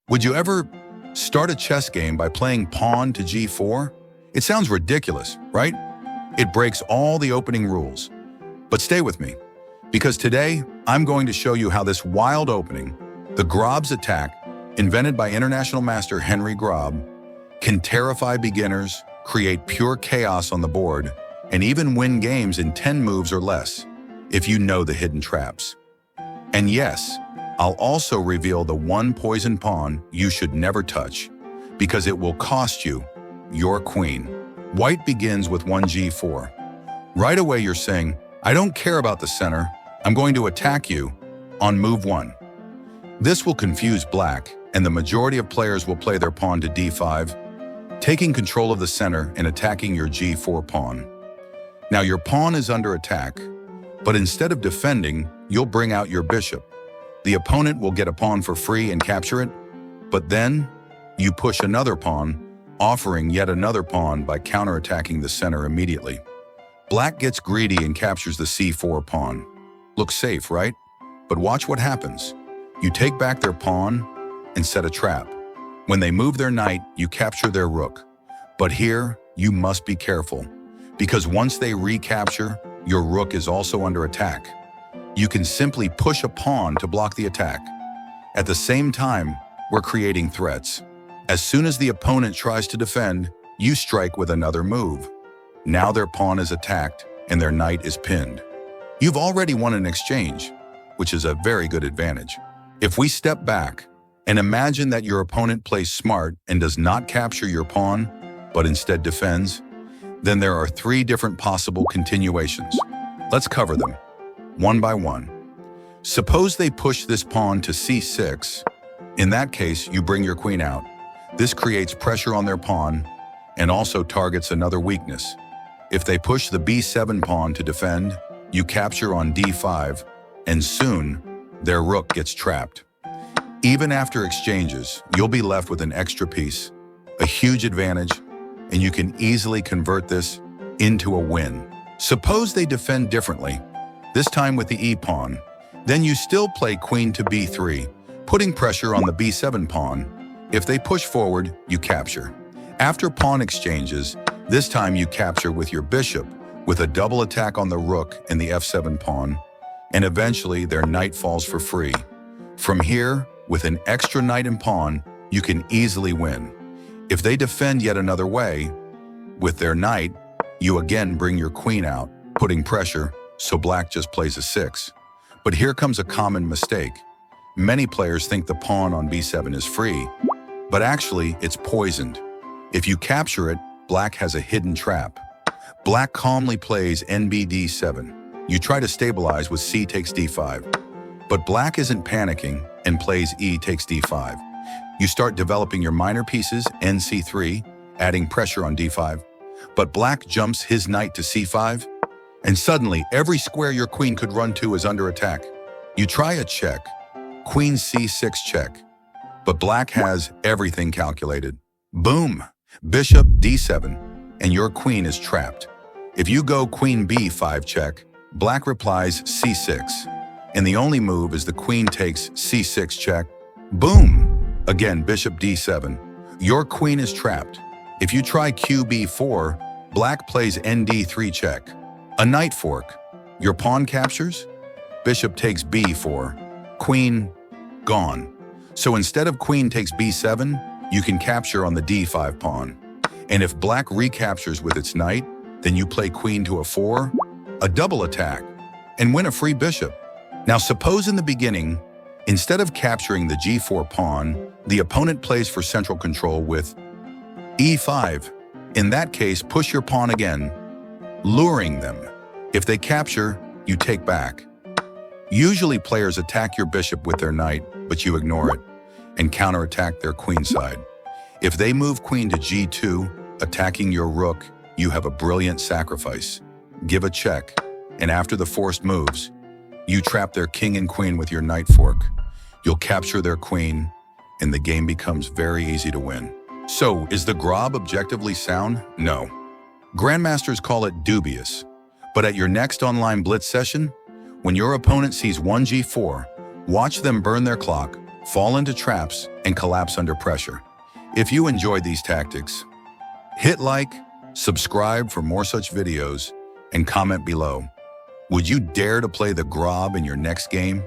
Would you ever start a chess game by playing pawn to g4? It sounds ridiculous, right? It breaks all the opening rules. But stay with me, because today I'm going to show you how this wild opening, the Grob's attack, invented by international master Henry Grob, can terrify beginners, create pure chaos on the board, and even win games in 10 moves or less, if you know the hidden traps. And yes, I'll also reveal the one poison pawn you should never touch, because it will cost you your queen. White begins with 1g4. Right away you're saying, I don't care about the center, I'm going to attack you on move 1. This will confuse black, and the majority of players will play their pawn to d5, taking control of the center and attacking your g4 pawn. Now your pawn is under attack, but instead of defending, you'll bring out your bishop. The opponent will get a pawn for free and capture it, but then you push another pawn, offering yet another pawn by counterattacking the center immediately. Black gets greedy and captures the c4 pawn. Looks safe, right? But watch what happens. You take back their pawn and set a trap. When they move their knight, you capture their rook. But here, you must be careful, because once they recapture, your rook is also under attack. You can simply push a pawn to block the attack. At the same time, we're creating threats. As soon as the opponent tries to defend, you strike with another move. Now their pawn is attacked and their knight is pinned. You've already won an exchange, which is a very good advantage. If we step back and imagine that your opponent plays smart and does not capture your pawn, but instead defends, then there are 3 different possible continuations. Let's cover them one by one. Suppose they push this pawn to c6. In that case, you bring your queen out. This creates pressure on their pawn and also targets another weakness. If they push the b7 pawn to defend, you capture on d5, and soon their rook gets trapped. Even after exchanges, you'll be left with an extra piece, a huge advantage, and you can easily convert this into a win. Suppose they defend differently, this time with the e-pawn. Then you still play queen to b3, putting pressure on the b7 pawn. If they push forward, you capture. After pawn exchanges, this time you capture with your bishop, with a double attack on the rook and the f7 pawn, and eventually their knight falls for free. From here, with an extra knight and pawn, you can easily win. If they defend yet another way, with their knight, you again bring your queen out, putting pressure, so black just plays a 6. But here comes a common mistake. Many players think the pawn on b7 is free, but actually it's poisoned. If you capture it, black has a hidden trap. Black calmly plays nb-d7. You try to stabilize with c takes d5. But black isn't panicking and plays e takes d5. You start developing your minor pieces, nc3, adding pressure on d5. But black jumps his knight to c5, and suddenly every square your queen could run to is under attack. You try a check, queen c6 check, but black has everything calculated. Boom! Bishop d7, and your queen is trapped. If you go queen b5 check, black replies c6, and the only move is the queen takes c6 check. Boom! Again, bishop d7. Your queen is trapped. If you try qb4, black plays nd3 check. A knight fork. Your pawn captures? Bishop takes b4. Queen, gone. So instead of queen takes b7, you can capture on the d5 pawn. And if black recaptures with its knight, then you play queen to a4, a double attack, and win a free bishop. Now suppose in the beginning, instead of capturing the g4 pawn, the opponent plays for central control with e5. In that case, push your pawn again, luring them. If they capture, you take back. Usually players attack your bishop with their knight, but you ignore it and counterattack their queen side. If they move queen to g2, attacking your rook, you have a brilliant sacrifice. Give a check, and after the forced moves, you trap their king and queen with your knight fork. You'll capture their queen, and the game becomes very easy to win. So, is the Grob objectively sound? No. Grandmasters call it dubious. But at your next online blitz session, when your opponent sees 1g4, watch them burn their clock, fall into traps, and collapse under pressure. If you enjoyed these tactics, hit like, subscribe for more such videos, and comment below. Would you dare to play the Grob in your next game?